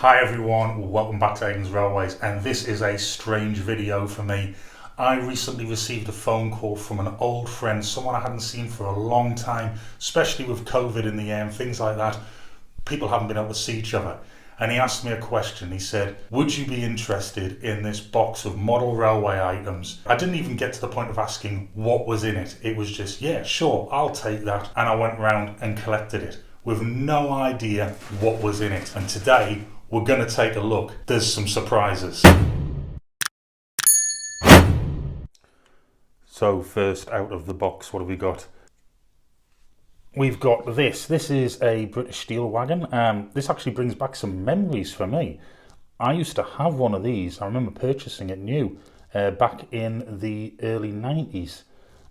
Hi everyone, welcome back to Aidans Railways, and this is a strange video for me. I recently received a phone call from an old friend, someone I hadn't seen for a long time, especially with COVID in the air and things like that. People haven't been able to see each other. And he asked me a question. He said, would you be interested in this box of model railway items? I didn't even get to the point of asking what was in it. It was just, yeah, sure, I'll take that. And I went round and collected it with no idea what was in it. And today, we're going to take a look. There's some surprises. So first out of the box, what have we got? We've got this. This is a British steel wagon. This actually brings back some memories for me. I used to have one of these. I remember purchasing it new back in the early 90s.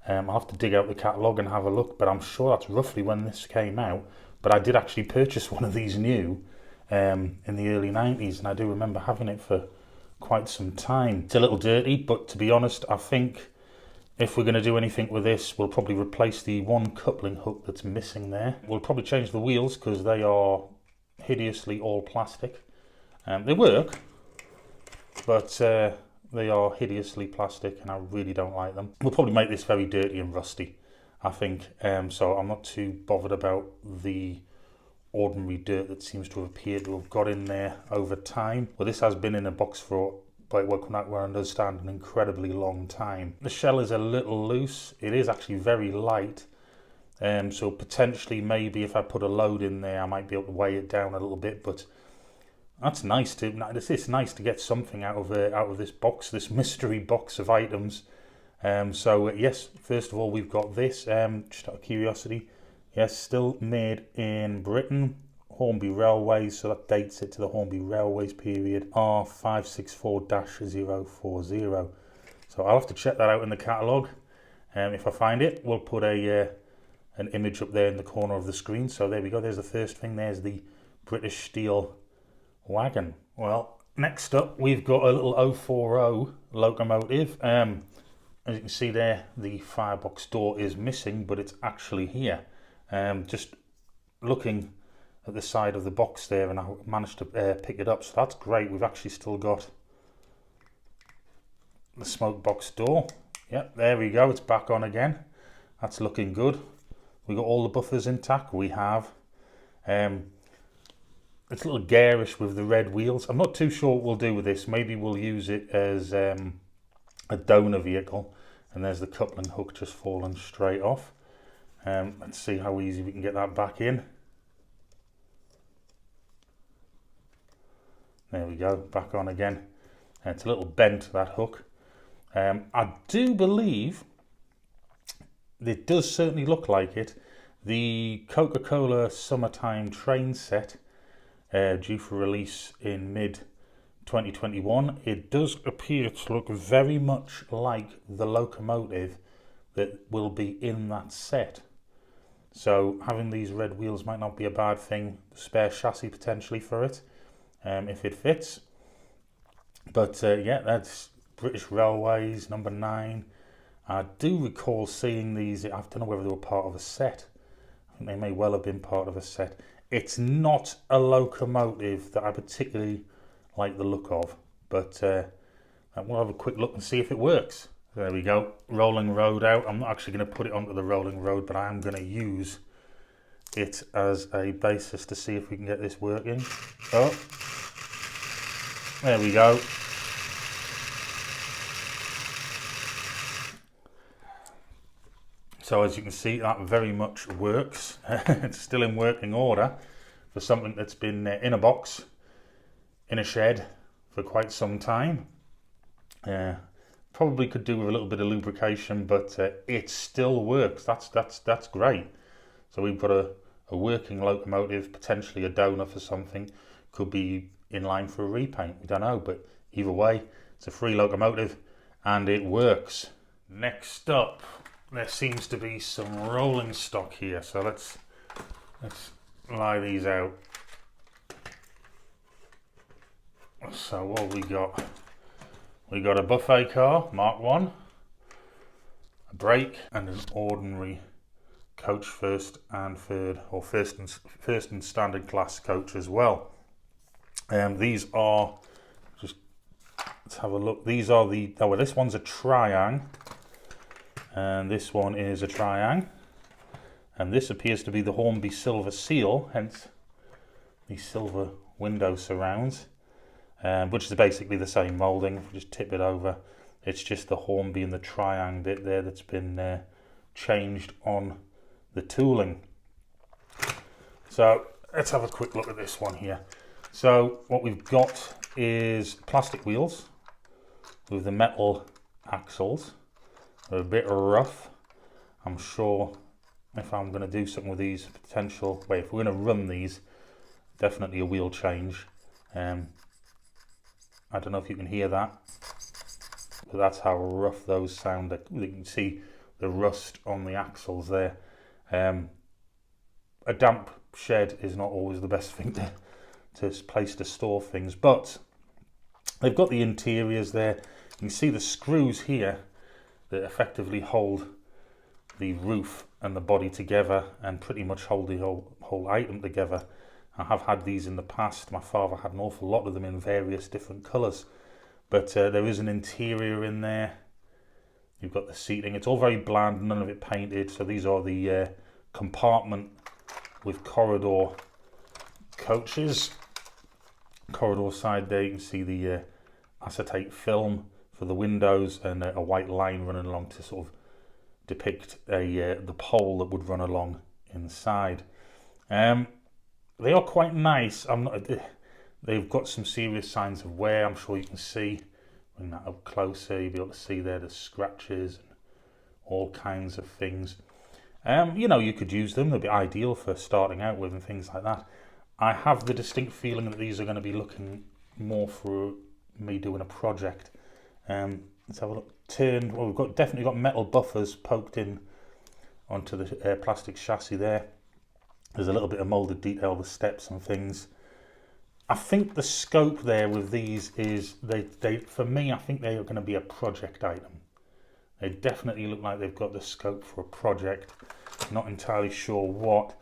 I'll have to dig out the catalogue and have a look, but I'm sure that's roughly when this came out. But I did actually purchase one of these new in the early 90s, and I do remember having it for quite some time. It's a little dirty, but to be honest, I think if we're going to do anything with this, we'll probably replace the one coupling hook that's missing there. We'll probably change the wheels because they are hideously all plastic. They work, but they are hideously plastic and I really don't like them. We'll probably make this very dirty and rusty, I think. So I'm not too bothered about the ordinary dirt that seems to have appeared to have got in there over time. Well, this has been in a box for, by what I understand, an incredibly long time. The shell is a little loose. It is actually very light. So potentially maybe if I put a load in there, I might be able to weigh it down a little bit, but that's nice to, it's nice to get something out of this box, this mystery box of items. So yes, first of all, we've got this, just out of curiosity. Yes, still made in Britain, Hornby Railways, so that dates it to the Hornby Railways period, R564-040. So I'll have to check that out in the catalogue. If I find it, we'll put an image up there in the corner of the screen. So there we go, there's the first thing, there's the British steel wagon. Well, next up, we've got a little 040 locomotive. As you can see there, the firebox door is missing, but it's actually here. Just looking at the side of the box there, and I managed to pick it up, so that's great. We've actually still got the smoke box door. Yep, there we go, it's back on again. That's looking good. We got all the buffers intact. We have it's a little garish with the red wheels. I'm not too sure what we'll do with this. Maybe we'll use it as a donor vehicle, and there's the coupling hook just falling straight off. Let's see how easy we can get that back in. There we go, back on again. It's a little bent, that hook. I do believe, it does certainly look like it, the Coca-Cola summertime train set, due for release in mid-2021, it does appear to look very much like the locomotive that will be in that set. So having these red wheels might not be a bad thing, spare chassis potentially for it, if it fits. But yeah, that's British Railways, number 9. I do recall seeing these, I don't know whether they were part of a set. I think they may well have been part of a set. It's not a locomotive that I particularly like the look of, but we'll have a quick look and see if it works. There we go, rolling road out. I'm not actually going to put it onto the rolling road, but I am going to use it as a basis to see if we can get this working. Oh, there we go. So as you can see, that very much works. It's still in working order for something that's been in a box, in a shed for quite some time. Probably could do with a little bit of lubrication, but it still works. That's great. So we've got a working locomotive, potentially a donor for something, could be in line for a repaint, we don't know, but either way, it's a free locomotive and it works. Next up, there seems to be some rolling stock here, so let's lie these out. So what have we got? We got a buffet car, Mark 1, a brake, and an ordinary coach first and third, or first and standard class coach as well. These are, just let's have a look. These are the, oh well, this one's a triang, and this one is a triang, and this appears to be the Hornby silver seal, hence the silver window surrounds, which is basically the same moulding. If you just tip it over, it's just the Hornby and the triang bit there that's been changed on the tooling. So let's have a quick look at this one here. So what we've got is plastic wheels with the metal axles. They're a bit rough. I'm sure if I'm going to do something with these, potential, if we're going to run these, definitely a wheel change. I don't know if you can hear that, but that's how rough those sound. You can see the rust on the axles there. A damp shed is not always the best thing to place to store things, but they've got the interiors there. You can see the screws here that effectively hold the roof and the body together and pretty much hold the whole item together. I have had these in the past. My father had an awful lot of them in various different colours, but there is an interior in there. You've got the seating. It's all very bland, none of it painted. So these are the compartment with corridor coaches. Corridor side there, you can see the acetate film for the windows and a white line running along to sort of depict the pole that would run along inside. They are quite nice. They've got some serious signs of wear. I'm sure you can see. Bring that up closer, you'll be able to see there the scratches and all kinds of things. You know, you could use them. They'd be ideal for starting out with and things like that. I have the distinct feeling that these are going to be looking more for me doing a project. Let's have a look. Well, we've definitely got metal buffers poked in onto the plastic chassis there. There's a little bit of moulded detail with steps and things. I think the scope there with these is, for me, I think they are going to be a project item. They definitely look like they've got the scope for a project. Not entirely sure what.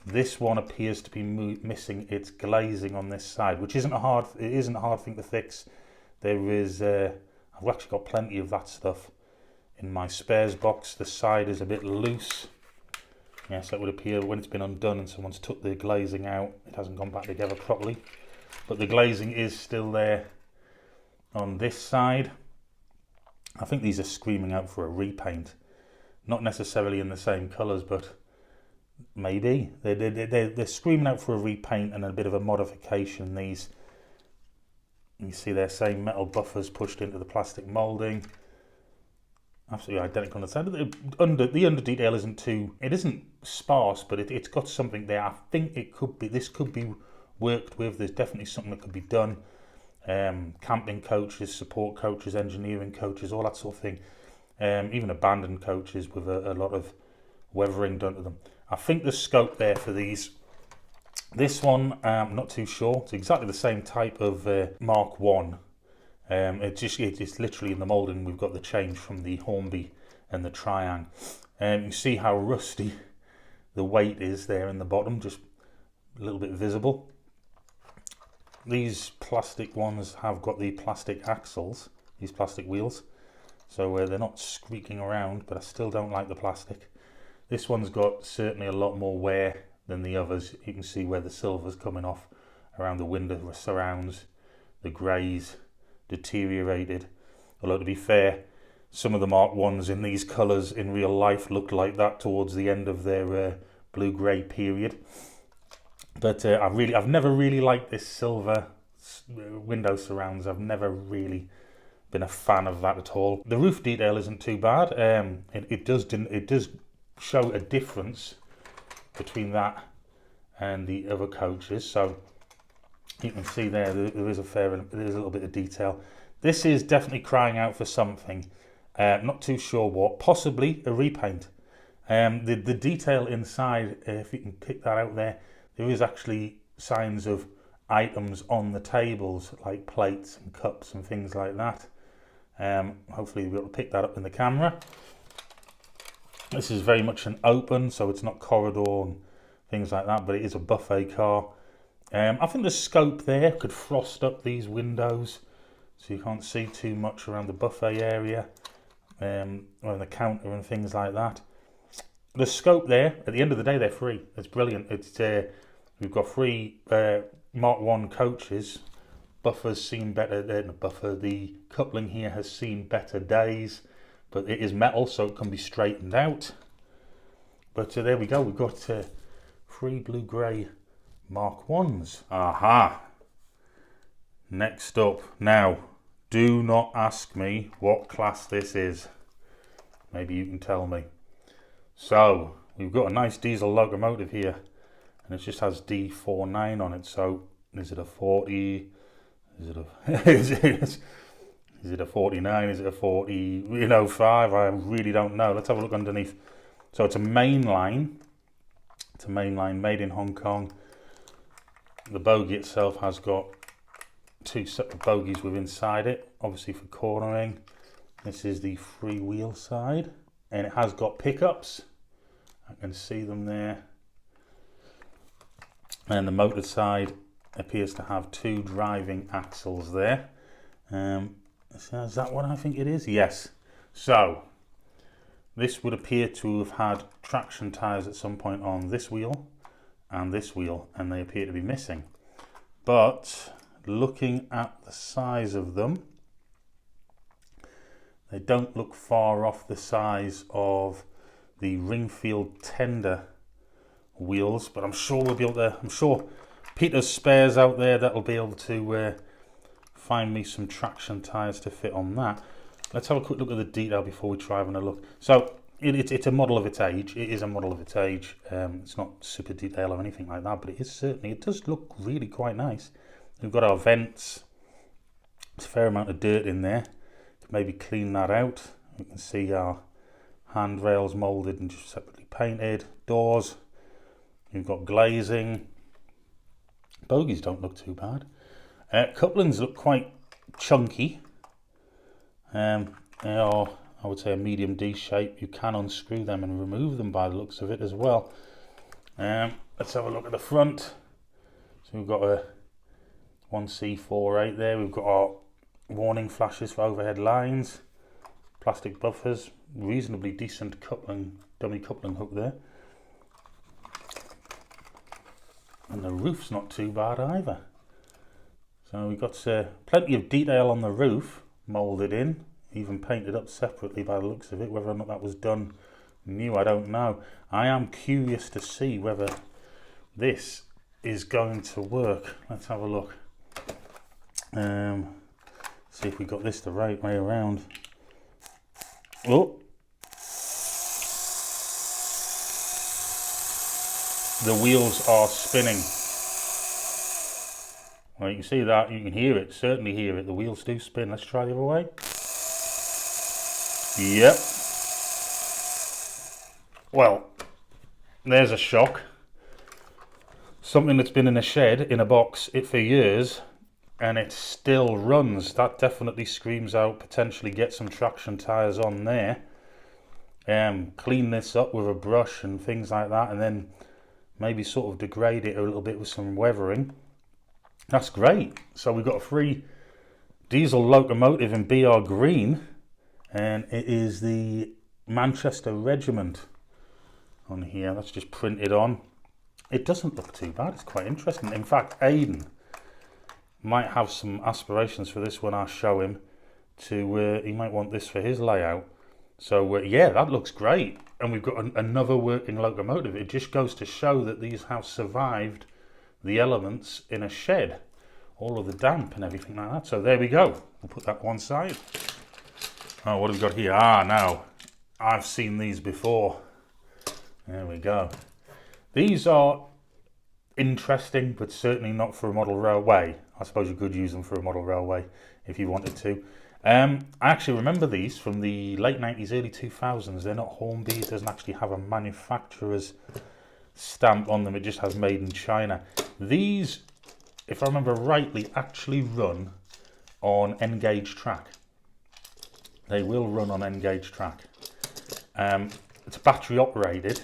This one appears to be missing its glazing on this side, which isn't a hard thing to fix. There is, I've actually got plenty of that stuff in my spares box. The side is a bit loose. Yes, that would appear when it's been undone and someone's took the glazing out. It hasn't gone back together properly. But the glazing is still there on this side. I think these are screaming out for a repaint. Not necessarily in the same colours, but maybe. They're screaming out for a repaint and a bit of a modification. These, you see their same metal buffers pushed into the plastic moulding. Absolutely identical on the side. The under detail isn't sparse, but it's got something there. I think this could be worked with. There's definitely something that could be done. Camping coaches, support coaches, engineering coaches, all that sort of thing. Even abandoned coaches with a lot of weathering done to them. I think the scope there for these. This one, I'm not too sure. It's exactly the same type of Mark 1. It's literally in the moulding. We've got the change from the Hornby and the triang. You see how rusty the weight is there in the bottom, just a little bit visible. These plastic ones have got the plastic axles, these plastic wheels, so they're not squeaking around, but I still don't like the plastic. This one's got certainly a lot more wear than the others. You can see where the silver's coming off around the window surrounds, the greys deteriorated. Although to be fair, some of the Mark 1s in these colours in real life looked like that towards the end of their blue-grey period. But I've never really liked this silver window surrounds. I've never really been a fan of that at all. The roof detail isn't too bad. It does show a difference between that and the other coaches. So you can see there is a little bit of detail. This is definitely crying out for something. Not too sure what. Possibly a repaint. The detail inside, if you can pick that out there is actually signs of items on the tables, like plates and cups and things like that. Hopefully you'll be able to pick that up in the camera. This is very much an open, so it's not corridor and things like that, but it is a buffet car. I think the scope there could frost up these windows so you can't see too much around the buffet area, around the counter and things like that. The scope there, at the end of the day, they're free. It's brilliant. It's we've got 3 Mark 1 coaches. Buffer's seen better. The coupling here has seen better days, but it is metal, so it can be straightened out. But there we go. We've got 3 blue-grey Mark 1s. Aha! Next up. Now, do not ask me what class this is. Maybe you can tell me. So, we've got a nice diesel locomotive here, and it just has D49 on it. So, is it a 40? Is it a is it a 49? Is it a 40? 5? I really don't know. Let's have a look underneath. So it's a main line. It's a main line made in Hong Kong. The bogie itself has got 2 separate bogies within inside it, obviously for cornering. This is the freewheel side, and it has got pickups. I can see them there. And the motor side appears to have 2 driving axles there. Is that what I think it is? Yes. So this would appear to have had traction tyres at some point on this wheel, and they appear to be missing. But looking at the size of them, they don't look far off the size of the Ringfield tender wheels, but I'm sure we'll be able to, I'm sure Peter's spares out there that'll be able to find me some traction tyres to fit on that. Let's have a quick look at the detail before we try having a look. So it's a model of its age. It is a model of its age. It's not super detailed or anything like that, but it does look really quite nice. We've got our vents. There's a fair amount of dirt in there. Maybe clean that out. You can see our handrails moulded and just separately painted. Doors. You've got glazing. Bogies don't look too bad. Couplings look quite chunky. They are, I would say, a medium D shape. You can unscrew them and remove them by the looks of it as well. Let's have a look at the front. So we've got a 1C48 there. We've got our warning flashes for overhead lines, plastic buffers, reasonably decent coupling, dummy coupling hook there. And the roof's not too bad either. So we've got plenty of detail on the roof, moulded in, even painted up separately by the looks of it. Whether or not that was done new, I don't know. I am curious to see whether this is going to work. Let's have a look. See if we got this the right way around. Oh, the wheels are spinning. Well, you can see that, you can hear it, certainly hear it. The wheels do spin. Let's try the other way. Yep. Well, there's a shock. Something that's been in a shed, in a box, for years, and it still runs. That definitely screams out potentially get some traction tyres on there. Clean this up with a brush and things like that, and then maybe sort of degrade it a little bit with some weathering. That's great. So we've got a free diesel locomotive in BR green, and it is the Manchester Regiment on here. That's just printed on. It doesn't look too bad. It's quite interesting. In fact, Aidan might have some aspirations for this when I show him. He might want this for his layout. So yeah, that looks great. And we've got another working locomotive. It just goes to show that these have survived the elements in a shed, all of the damp and everything like that. So there we go. We'll put that one side. Oh, what have we got here? Now I've seen these before. There we go. These are interesting, but certainly not for a model railway. I suppose you could use them for a model railway if you wanted to. I actually remember these from the late 90s, early 2000s. They're not Hornby. It doesn't actually have a manufacturer's stamp on them. It just has made in China. These, if I remember rightly, actually run on N-gauge track. They will run on N-gauge track. It's battery operated,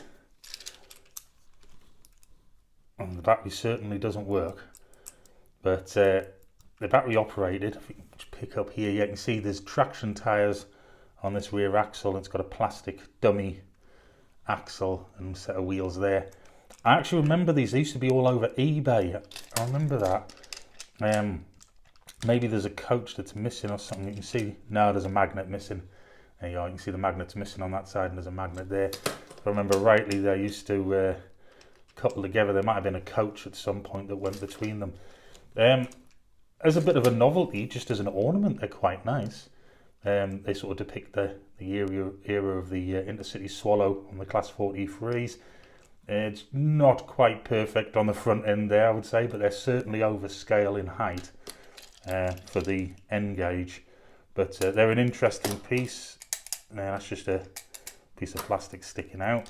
and the battery certainly doesn't work. But the battery operated. If you can just pick up here, you can see there's traction tyres on this rear axle. It's got a plastic dummy axle and a set of wheels there. I actually remember these. They used to be all over eBay. I remember that. Maybe there's a coach that's missing or something. You can see, no, there's a magnet missing. There you are, you can see the magnet's missing on that side and there's a magnet there. If I remember rightly, they used to couple together. There might have been a coach at some point that went between them. As a bit of a novelty, just as an ornament, they're quite nice. They sort of depict the era of the intercity swallow on the Class 43s. It's not quite perfect on the front end there, I would say, but they're certainly over scale in height for the end gauge. But they're an interesting piece. That's just a piece of plastic sticking out.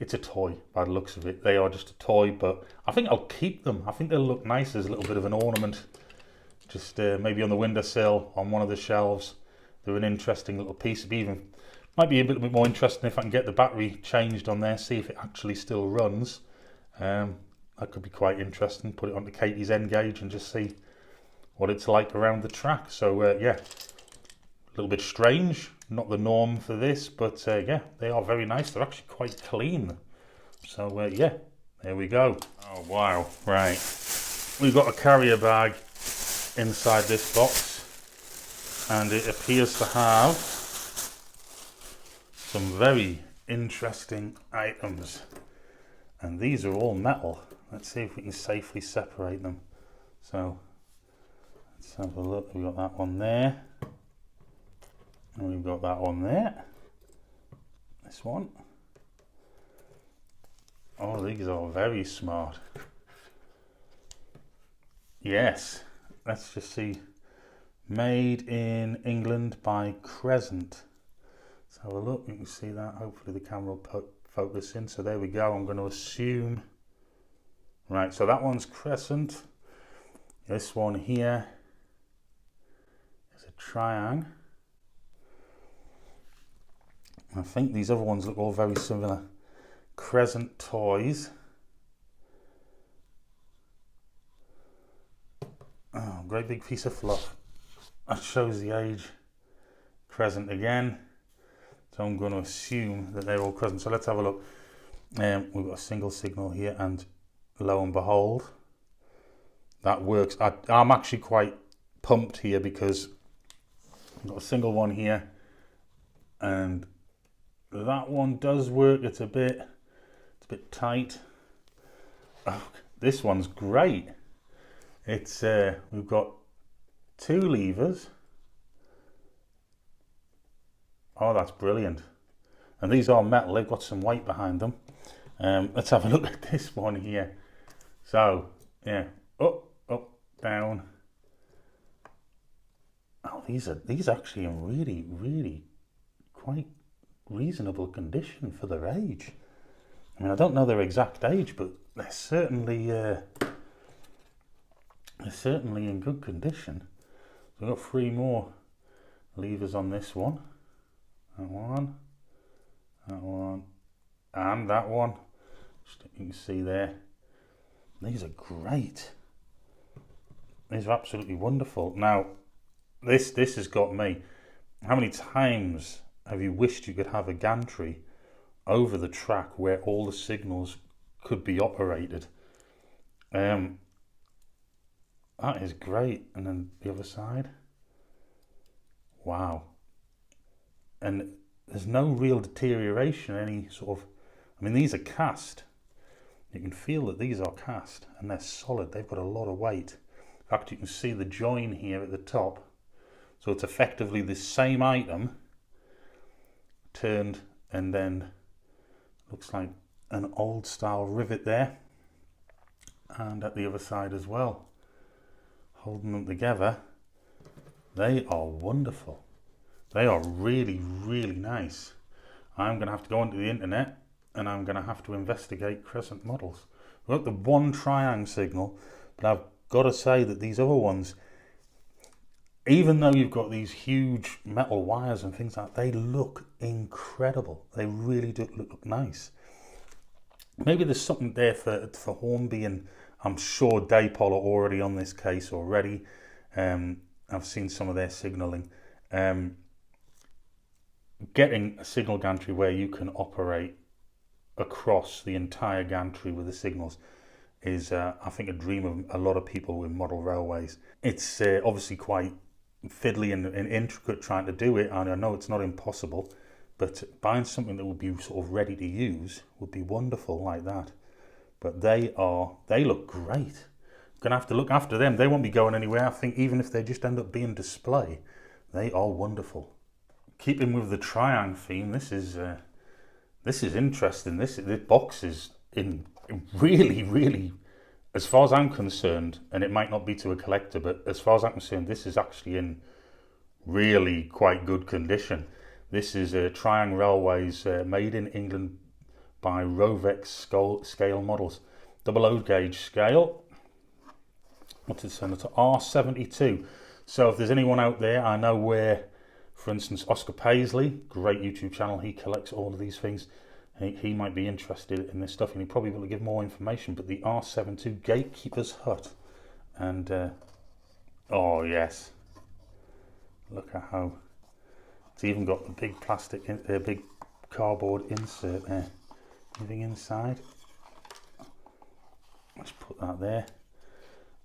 It's a toy by the looks of it. They are just a toy, but I think I'll keep them. I think they'll look nice as a little bit of an ornament. Just maybe on the windowsill, on one of the shelves. They're an interesting little piece. Might be a little bit more interesting if I can get the battery changed on there, see if it actually still runs. That could be quite interesting. Put it onto Katie's end gauge and just see what it's like around the track. So yeah, a little bit strange, not the norm for this, but yeah, they are very nice. They're actually quite clean. So yeah, there we go. Oh wow, right. We've got a carrier bag inside this box, and it appears to have some very interesting items. And these are all metal. Let's see if we can safely separate them. So let's have a look. We've got that one there. And we've got that one there. This one. Oh, these are very smart. Yes. Let's just see. Made in England by Crescent. Let's have a look. You can see that. Hopefully the camera will focus in. So there we go. I'm going to assume. Right, so that one's Crescent. This one here is a Triang. I think these other ones look all very similar. Crescent toys. Oh, great big piece of fluff. That shows the age. Crescent again. So I'm going to assume that they're all Crescent. So let's have a look. We've got a single signal here, and lo and behold, that works. I'm actually quite pumped here because I've got a single one here, and that one does work. It's a bit tight. Oh, this one's great. It's we've got two levers. Oh, that's brilliant. And these are metal. They've got some weight behind them. Let's have a look at this one here. So yeah, up, down. Oh, these are actually in really quite reasonable condition for their age. I mean, I don't know their exact age, but they're certainly in good condition. So we've got three more levers on this one. That one, and that one. Just, you can see there. These are great. These are absolutely wonderful. Now, this has got me. How many times have you wished you could have a gantry over the track where all the signals could be operated? That is great. And then the other side. Wow. And there's no real deterioration, any sort of, I mean, these are cast. You can feel that these are cast and they're solid. They've got a lot of weight. In fact, you can see the join here at the top. So it's effectively the same item turned, and then looks like an old style rivet there. And at the other side as well. Holding them together. They are wonderful. They are really nice. I'm going to have to go onto the internet and I'm going to have to investigate Crescent models. We've got the one Triang signal, but I've got to say that these other ones, even though you've got these huge metal wires and things like that, they look incredible. They really do look nice. Maybe there's something there for Hornby and I'm sure Daypol are already on this case already. I've seen some of their signalling. Getting a signal gantry where you can operate across the entire gantry with the signals is, I think, a dream of a lot of people with model railways. It's obviously quite fiddly and intricate trying to do it, and I know it's not impossible, but buying something that would be sort of ready to use would be wonderful like that. But they look great. I'm gonna have to look after them. They won't be going anywhere. I think even if they just end up being display, they are wonderful. Keeping with the triangle theme, this is interesting. This box is in really, as far as I'm concerned, and it might not be to a collector, but as far as I'm concerned, this is actually in really quite good condition. This is Triangle Railways, made in England by Rovex scale models, double O gauge scale. What is it? R72. So if there's anyone out there, I know where, for instance, Oscar Paisley, great YouTube channel, he collects all of these things. He might be interested in this stuff, and he probably will give more information. But the R72 Gatekeeper's Hut, and oh yes, look at how it's even got the big plastic, big cardboard insert there. Anything inside? Let's put that there.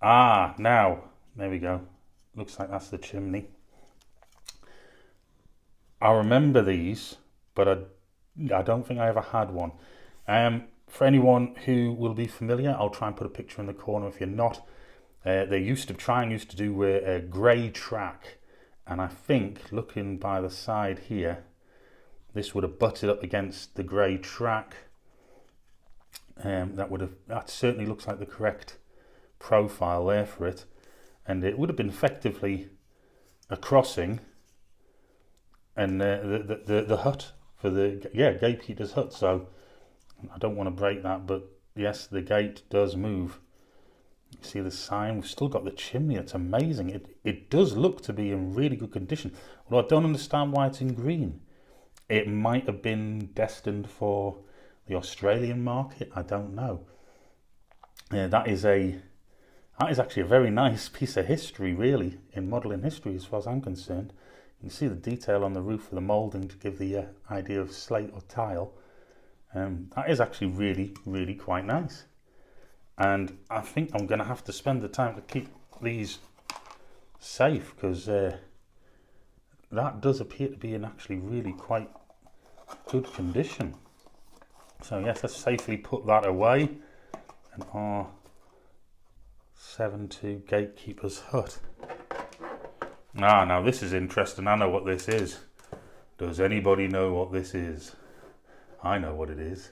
Now there we go. Looks like that's the chimney. I remember these, but I don't think I ever had one. For anyone who will be familiar, I'll try and put a picture in the corner if you're not. They used to do a grey track, and I think, looking by the side here, this would have butted up against the grey track. That certainly looks like the correct profile there for it, and it would have been effectively a crossing, and the hut for the gatekeeper's hut. So I don't want to break that, but yes, the gate does move. You see the sign. We've still got the chimney. It's amazing. It does look to be in really good condition, although I don't understand why it's in green. It might have been destined for the Australian market. I don't know. That is actually a very nice piece of history, really, in modelling history, as far as I'm concerned. You can see the detail on the roof of the moulding to give the idea of slate or tile. That is actually really quite nice. And I think I'm going to have to spend the time to keep these safe, because that does appear to be in actually really quite good condition. So yes, let's safely put that away. An R72 Gatekeeper's Hut. Now this is interesting. I know what this is. Does anybody know what this is? I know what it is.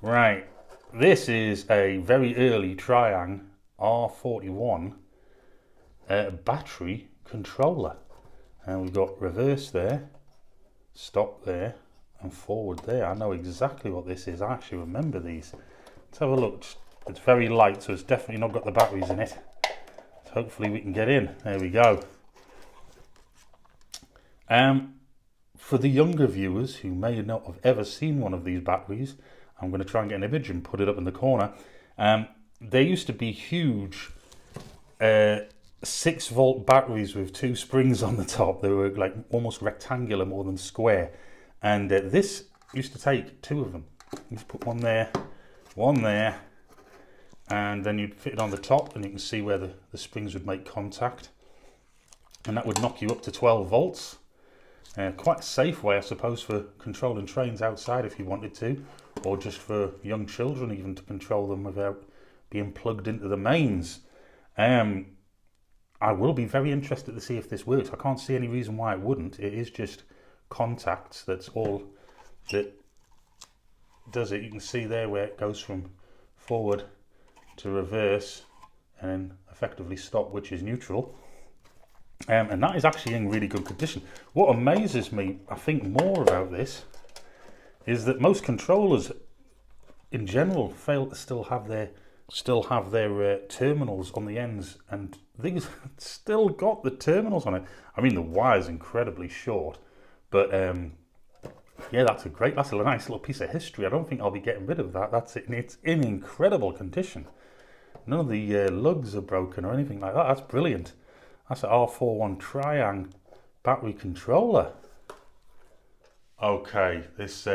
Right, this is a very early Triang R41 battery controller. And we've got reverse there, stop there, and forward there. I know exactly what this is. I actually remember these. Let's have a look. It's very light, so it's definitely not got the batteries in it. So hopefully we can get in. There we go. For the younger viewers who may not have ever seen one of these batteries, I'm going to try and get an image and put it up in the corner. There used to be huge 6-volt batteries with 2 springs on the top. They were like almost rectangular more than square. And this used to take 2 of them. You just put one there, and then you'd fit it on the top, and you can see where the springs would make contact. And that would knock you up to 12 volts. Quite a safe way, I suppose, for controlling trains outside if you wanted to, or just for young children even to control them without being plugged into the mains. I will be very interested to see if this works. I can't see any reason why it wouldn't. It is just contacts. That's all that does it. You can see there where it goes from forward to reverse and then effectively stop, which is neutral. And that is actually in really good condition. What amazes me, I think, more about this is that most controllers in general fail to still have their terminals on the ends, and these still got the terminals on it. I mean, the wire's incredibly short, but yeah, that's a nice little piece of history. I don't think I'll be getting rid of that. It's in incredible condition. none of the lugs are broken or anything like that. That's brilliant. That's an R41 Triang battery controller. Okay, this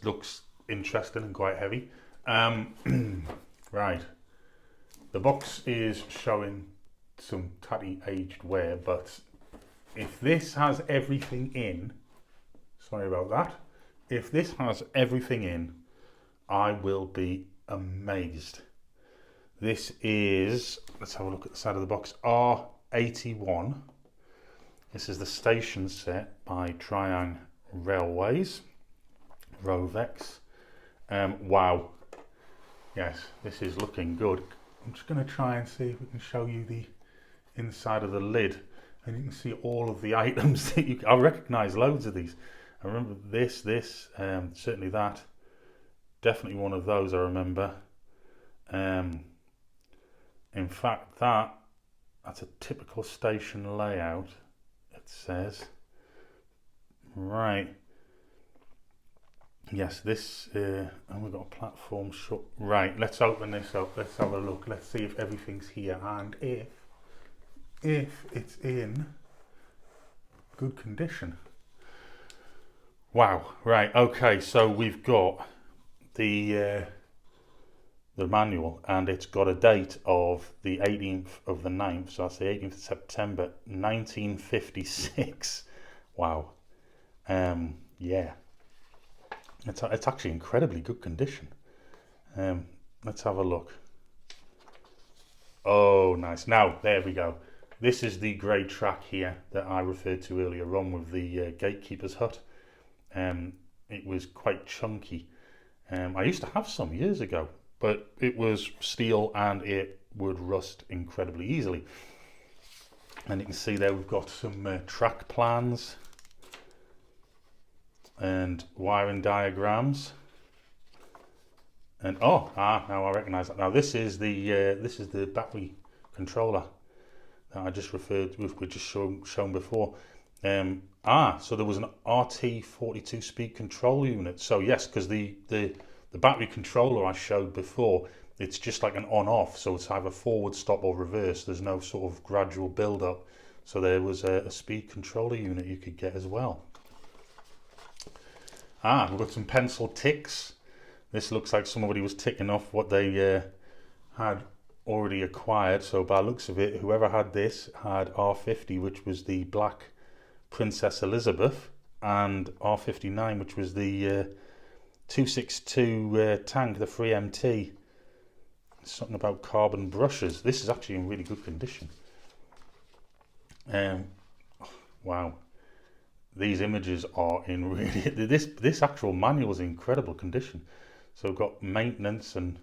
looks interesting and quite heavy. Right, the box is showing some tatty aged wear, but if this has everything in, sorry about that, if this has everything in, I will be amazed. This is, let's have a look at the side of the box, R81. This is the station set by Aidans Railways, Rovex. Wow, yes, this is looking good. I'm just going to try and see if we can show you the inside of the lid, and you can see all of the items that I recognise loads of these. I remember this, certainly that, definitely one of those I remember. In fact, that's a typical station layout, it says. Right. Yes, this, and we've got a platform shut. Right, let's open this up. Let's have a look. Let's see if everything's here, and if it's in good condition. Wow. Right. Okay. So we've got the manual, and it's got a date of the 18th of the 9th, so that's the 18th of September 1956. Wow. Yeah, it's actually incredibly good condition. Let's have a look. Oh, nice. Now there we go. This is the grey track here that I referred to earlier on with the gatekeeper's hut. It was quite chunky. I used to have some years ago, but it was steel and it would rust incredibly easily. And you can see there we've got some track plans and wiring diagrams. And now I recognise that. Now this is the battery controller that I just referred to, we just shown before. So there was an RT42 speed control unit. So yes, because the battery controller I showed before, it's just like an on-off, so it's either forward, stop or reverse. There's no sort of gradual build-up. So there was a speed controller unit you could get as well. We've got some pencil ticks. This looks like somebody was ticking off what they had already acquired. So by the looks of it, whoever had this had R50, which was the black Princess Elizabeth, and R59, which was the 262 tank, the 3MT. Something about carbon brushes. This is actually in really good condition. Wow, these images are in really this actual manual is in incredible condition. So we've got maintenance and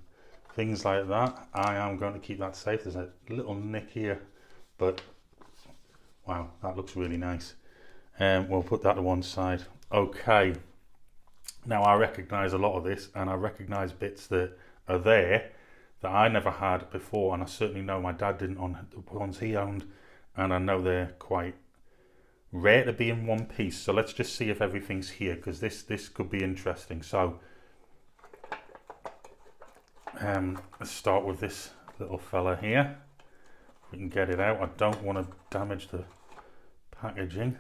things like that. I am going to keep that safe. There's a little nick here, but wow, that looks really nice. We'll put that to one side. Okay. Now I recognise a lot of this, and I recognise bits that are there that I never had before, and I certainly know my dad didn't on the ones he owned, and I know they're quite rare to be in one piece. So let's just see if everything's here, because this could be interesting. So let's start with this little fella here. If we can get it out. I don't want to damage the packaging.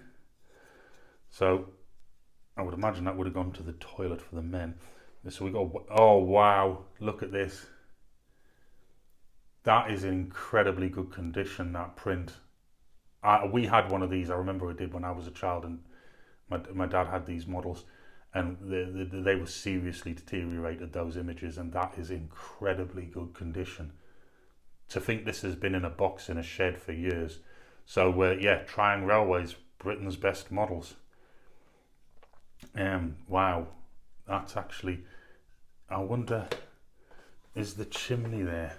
So I would imagine that would have gone to the toilet for the men. So we got, oh wow, look at this. That is in incredibly good condition, that print. We had one of these, I remember I did when I was a child, and my dad had these models, and they were seriously deteriorated, those images, and that is incredibly good condition. To think this has been in a box in a shed for years. So yeah, Aidans Railways, Britain's best models. Wow, that's actually, I wonder, is the chimney there?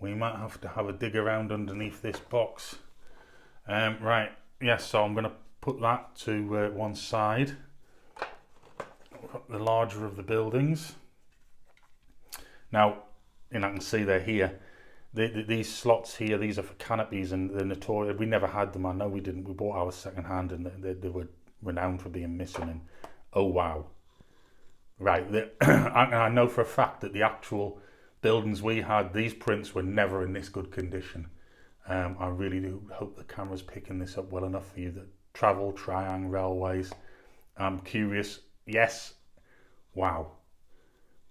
We might have to have a dig around underneath this box. Right, yes, so I'm going to put that to one side. We've got the larger of the buildings. Now, I can see they're here. These slots here, these are for canopies, and they're notorious. We never had them, I know we didn't. We bought ours second hand, and they were renowned for being missing. And oh wow. Right, I know for a fact that the actual buildings we had, these prints were never in this good condition. I really do hope the camera's picking this up well enough for you that travel Aidans Railways. I'm curious. Yes. Wow.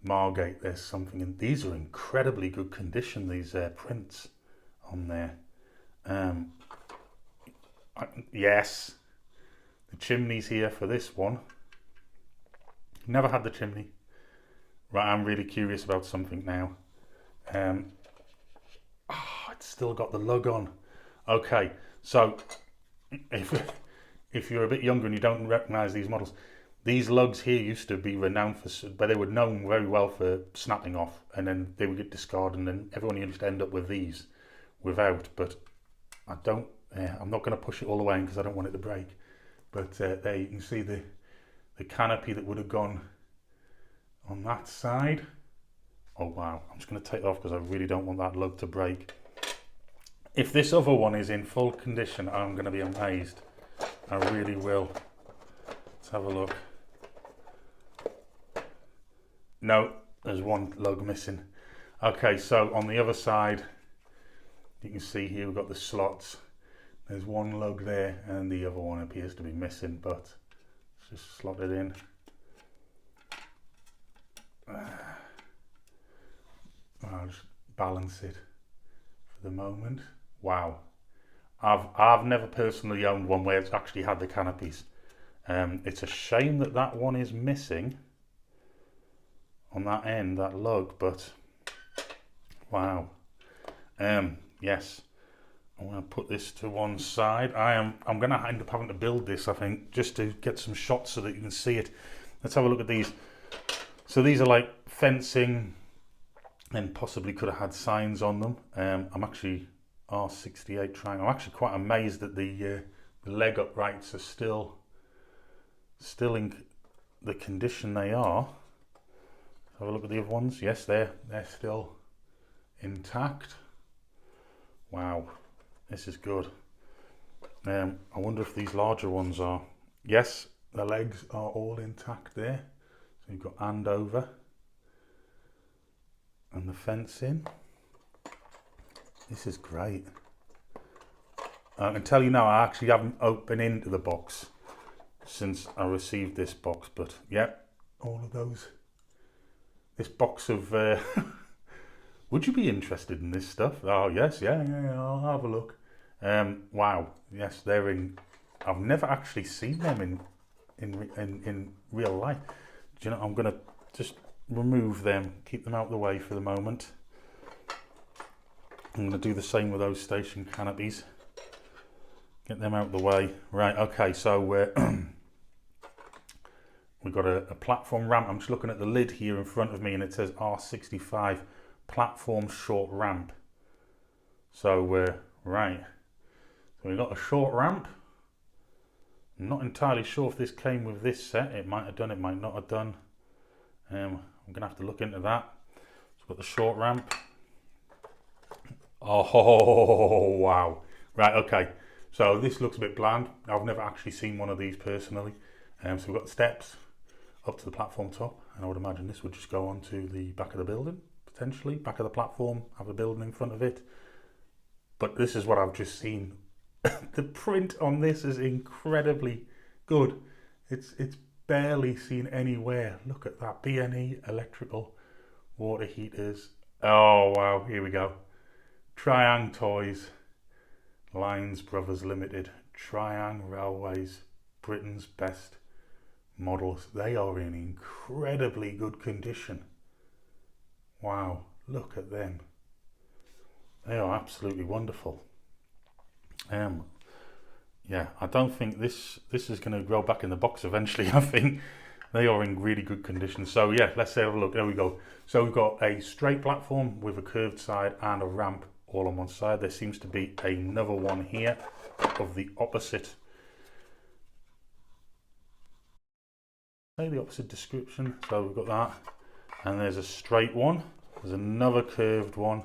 Margate, there's something in these are incredibly good condition, these prints on there. Yes. The chimney's here for this one. Never had the chimney. Right, I'm really curious about something now. It's still got the lug on. Okay, so if you're a bit younger and you don't recognise these models, these lugs here used to be renowned for, but they were known very well for snapping off, and then they would get discarded, and then everyone used to end up with these without. But I don't. I'm not going to push it all the way because I don't want it to break. But there you can see the canopy that would have gone on that side. Oh wow, I'm just going to take it off because I really don't want that lug to break. If this other one is in full condition, I'm going to be amazed. I really will. Let's have a look. No, there's one lug missing. Okay, so on the other side, you can see here we've got the slots. There's one lug there and the other one appears to be missing, but let's just slot it in. I'll just balance it for the moment. Wow. I've never personally owned one where it's actually had the canopies. It's a shame that that one is missing on that end, that lug, but wow. Yes. I'm going to put this to one side. I'm going to end up having to build this, I think, just to get some shots so that you can see it. Let's have a look at these. So these are like fencing, and possibly could have had signs on them. I'm actually R68 triangle. I'm actually quite amazed that the leg uprights are still in the condition they are. Have a look at the other ones. Yes, they're still intact. Wow. This is good. I wonder if these larger ones are. Yes, the legs are all intact there. So you've got Andover and the fencing. This is great. I can tell you now, I actually haven't opened into the box since I received this box, but yeah, all of those. This box of. Would you be interested in this stuff? Oh yes, yeah, I'll have a look. Wow, yes, they're in. I've never actually seen them in real life. Do you know? I'm gonna just remove them, keep them out of the way for the moment. I'm gonna do the same with those station canopies. Get them out of the way. Right. Okay. So we've got a platform ramp. I'm just looking at the lid here in front of me, and it says R65 platform short ramp. So right. So we've got a short ramp. I'm not entirely sure if this came with this set. It might have done, it might not have done. I'm going to have to look into that. So we've got the short ramp. Oh, wow. Right, okay. So this looks a bit bland. I've never actually seen one of these personally. So we've got the steps up to the platform top. And I would imagine this would just go onto the back of the building, potentially. Back of the platform, have a building in front of it. But this is what I've just seen. The print on this is incredibly good. It's barely seen anywhere. Look at that. B&E electrical water heaters. Oh wow, here we go. Triang Toys, Lines Brothers Limited, Triang Railways, Britain's best models. They are in incredibly good condition. Wow, look at them. They are absolutely wonderful. Yeah, I don't think this is going to grow back in the box eventually. I think they are in really good condition. So yeah, let's have a look. There we go. So we've got a straight platform with a curved side and a ramp all on one side. There seems to be another one here of the opposite. Say the opposite description. So we've got that, and there's a straight one. There's another curved one.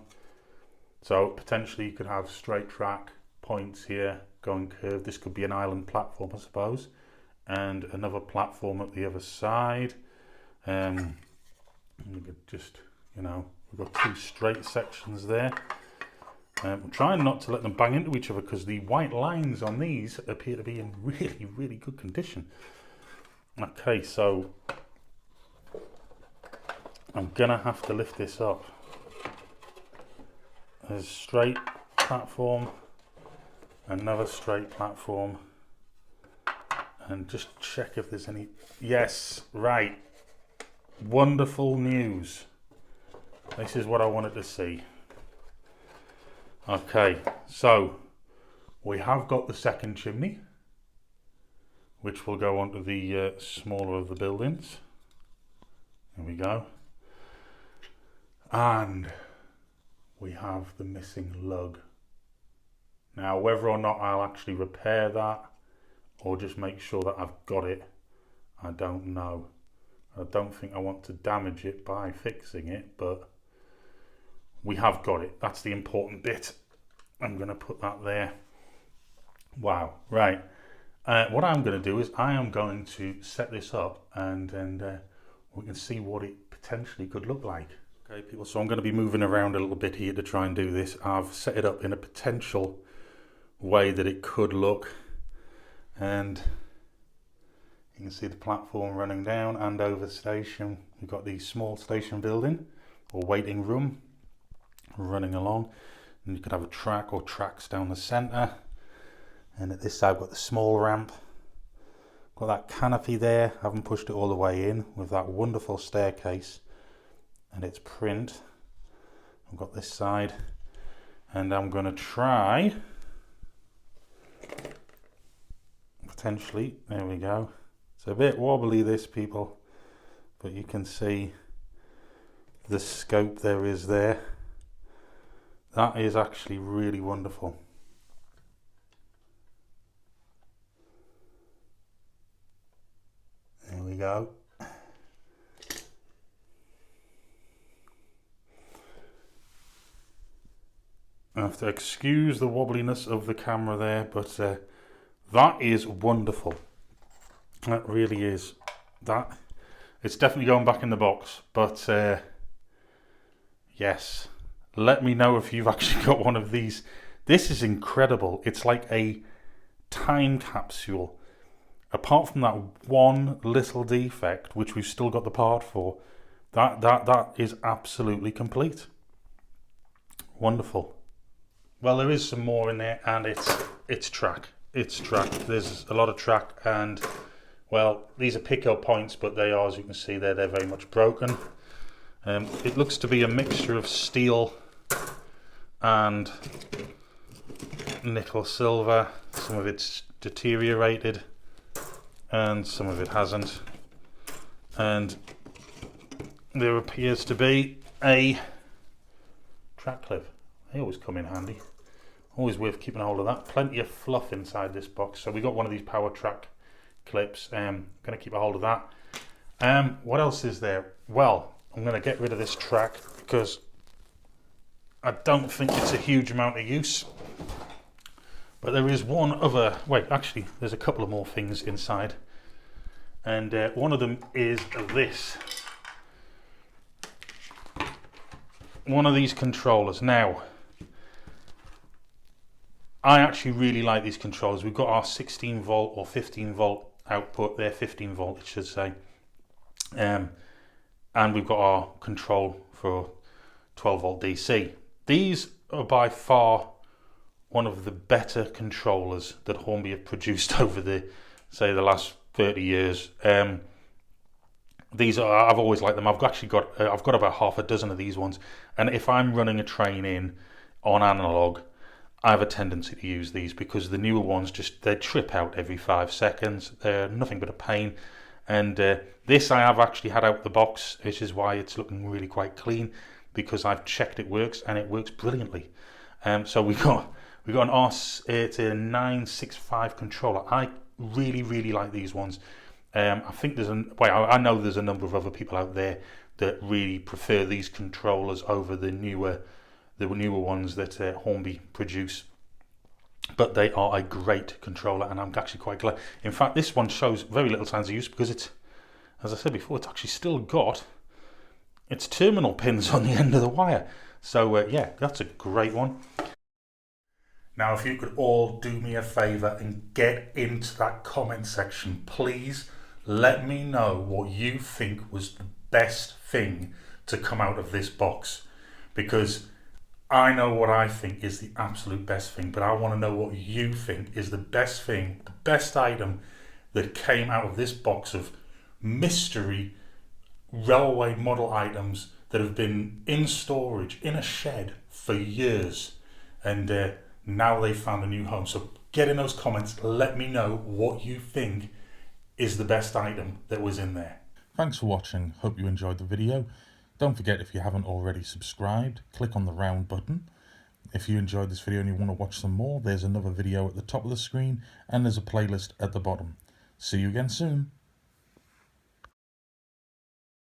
So potentially you could have straight track points here going curved. This could be an island platform, I suppose, and another platform at the other side. You could just, We've got 2 straight sections there. I'm trying not to let them bang into each other because the white lines on these appear to be in really, really good condition. Okay, so I'm gonna have to lift this up. There's a straight platform, another straight platform, and just check if there's any. Yes, right. Wonderful news. This is what I wanted to see. Okay, so we have got the second chimney, which will go onto the smaller of the buildings. There we go. And we have the missing lug. Now, whether or not I'll actually repair that or just make sure that I've got it, I don't know. I don't think I want to damage it by fixing it, but we have got it. That's the important bit. I'm going to put that there. Wow, right. What I'm going to do is I am going to set this up and we can see what it potentially could look like. Okay, people, so I'm going to be moving around a little bit here to try and do this. I've set it up in a potential way that it could look, and you can see the platform running down, and over the station we've got the small station building or waiting room running along, and you could have a track or tracks down the centre, and at this side I've got the small ramp, got that canopy there. I haven't pushed it all the way in, with that wonderful staircase and its print. I've got this side, and I'm going to try potentially, there we go. It's a bit wobbly, this, people, but you can see the scope there is there. That is actually really wonderful. There we go. I have to excuse the wobbliness of the camera there, but that is wonderful. That really is. That, it's definitely going back in the box, but yes, let me know if you've actually got one of these. This is incredible. It's like a time capsule. Apart from that one little defect, which we've still got the part for, that is absolutely complete. Wonderful. Well, there is some more in there, and it's track. It's track. There's a lot of track, and well, these are pick-up points, but they are, as you can see there, they're very much broken. It looks to be a mixture of steel and nickel silver. Some of it's deteriorated and some of it hasn't, and there appears to be a track clip. They always come in handy, always worth keeping a hold of that. Plenty of fluff inside this box, so we got one of these power track clips. Going to keep a hold of that. What else is there? Well, I'm going to get rid of this track because I don't think it's a huge amount of use. But there is one other, wait, actually, there's a couple of more things inside. And one of them is this. One of these controllers. Now, I actually really like these controllers. We've got our 16 volt or 15 volt output there, 15 volt, it should say. And we've got our control for 12 volt DC. These are by far one of the better controllers that Hornby have produced over the last 30 years. These are, I've always liked them. I've got about half a dozen of these ones, and if I'm running a train in on analog, I have a tendency to use these because the newer ones they trip out every 5 seconds. They're nothing but a pain. And this I have actually had out the box, which is why it's looking really quite clean, because I've checked it works, and it works brilliantly. So we got an it's a 965 controller. I really like these ones. I think I know there's a number of other people out there that really prefer these controllers over the newer ones that Hornby produce. But they are a great controller, and I'm actually quite glad. In fact, this one shows very little signs of use because it's, as I said before, it's actually still got It's terminal pins on the end of the wire. So yeah, that's a great one. Now, if you could all do me a favour and get into that comment section, please let me know what you think was the best thing to come out of this box, because I know what I think is the absolute best thing, but I want to know what you think is the best thing, the best item that came out of this box of mystery railway model items that have been in storage in a shed for years, and now they found a new home. So get in those comments, let me know what you think is the best item that was in there. Thanks for watching, hope you enjoyed the video. Don't forget, if you haven't already subscribed, click on the round button. If you enjoyed this video and you want to watch some more, there's another video at the top of the screen and there's a playlist at the bottom. See you again soon.